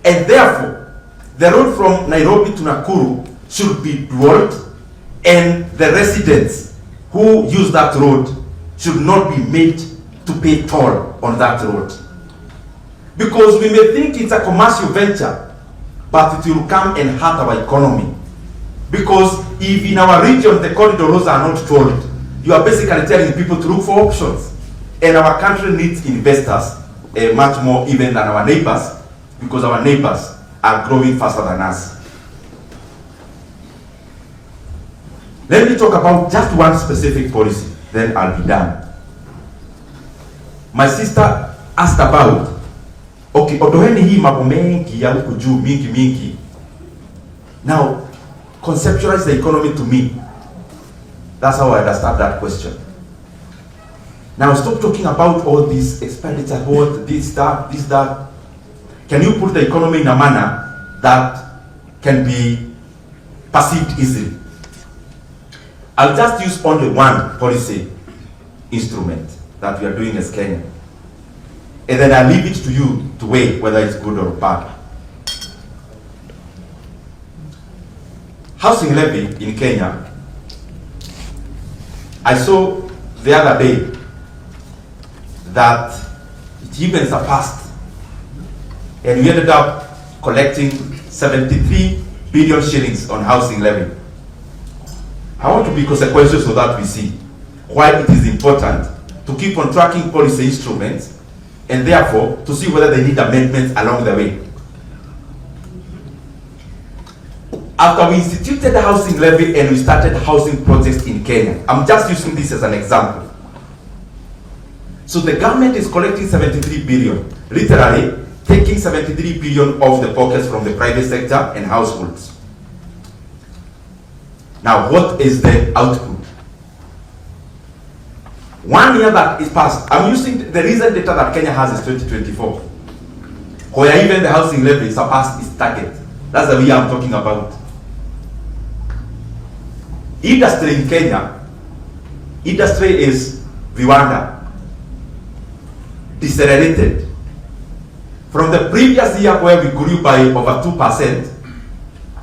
And therefore, the road from Nairobi to Nakuru should be dwelled, and the residents who use that road should not be made to pay toll on that road. Because we may think it's a commercial venture, but it will come and hurt our economy. Because if in our region the corridor roads are not tolled, you are basically telling people to look for options. And our country needs investors much more even than our neighbors, because our neighbors are growing faster than us. Let me talk about just one specific policy, then I'll be done. My sister asked about, okay, odoheni hii mambo mengi ya huku juu mingi. Now, conceptualize the economy to me. That's how I understand that question. Now, stop talking about all these expenditure, what, this, that. Can you put the economy in a manner that can be perceived easily? I'll just use only one policy instrument that we are doing as Kenya. And then I'll leave it to you to weigh whether it's good or bad. Housing levy in Kenya, I saw the other day that it even surpassed, and we ended up collecting 73 billion shillings on housing levy. I want to be consequential so that we see why it is important to keep on tracking policy instruments, and therefore to see whether they need amendments along the way. After we instituted the housing levy and we started housing projects in Kenya, I'm just using this as an example. So the government is collecting 73 billion, literally taking 73 billion off the pockets from the private sector and households. Now, what is the output? 1 year that is passed, I'm using the recent data that Kenya has is 2024, where even the housing levy surpassed its target. That's the year I'm talking about. Industry in Kenya, industry is viwanda, decelerated. From the previous year where we grew by over 2%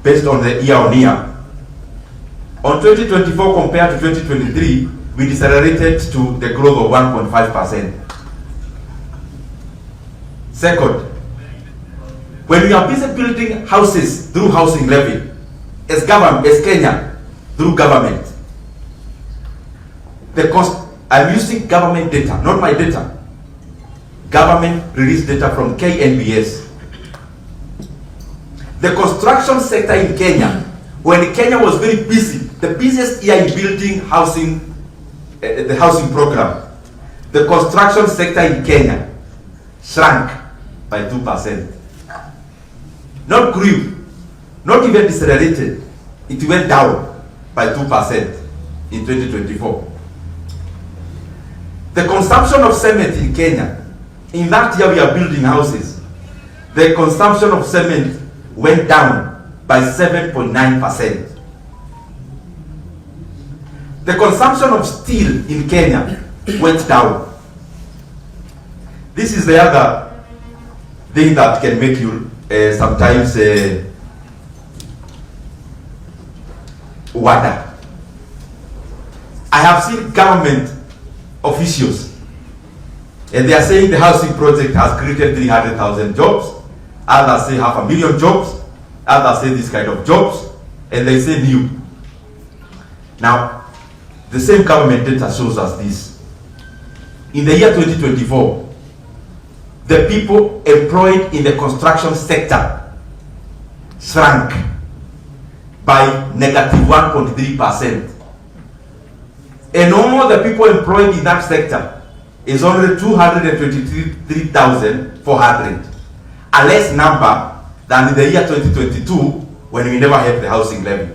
based on the year-on-year, on 2024 compared to 2023, we decelerated to the growth of 1.5%. Second, when we are busy building houses through housing levy, as Kenya, through government, the cost, I'm using government data, not my data. Government released data from KNBS. The construction sector in Kenya, when Kenya was very busy, the busiest year in building housing, the housing program, the construction sector in Kenya shrank by 2%. Not grew, not even decelerated, it went down by 2% in 2024. The consumption of cement in Kenya, in that year we are building houses, the consumption of cement went down by 7.9%. The consumption of steel in Kenya went down. This is the other thing that can make you sometimes wonder. I have seen government officials, and they are saying the housing project has created 300,000 jobs. Others say 500,000 jobs. Others say this kind of jobs, and they say new. Now, the same government data shows us this. In the year 2024, the people employed in the construction sector shrank by negative 1.3%. And all the people employed in that sector is only 223,400, a less number than in the year 2022 when we never had the housing levy.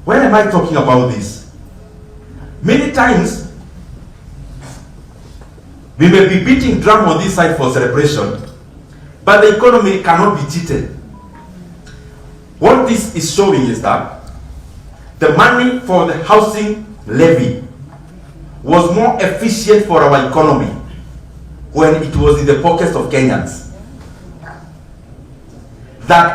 When am I talking about this? Many times, we may be beating drum on this side for celebration, but the economy cannot be cheated. What this is showing is that the money for the housing levy was more efficient for our economy when it was in the pockets of Kenyans. that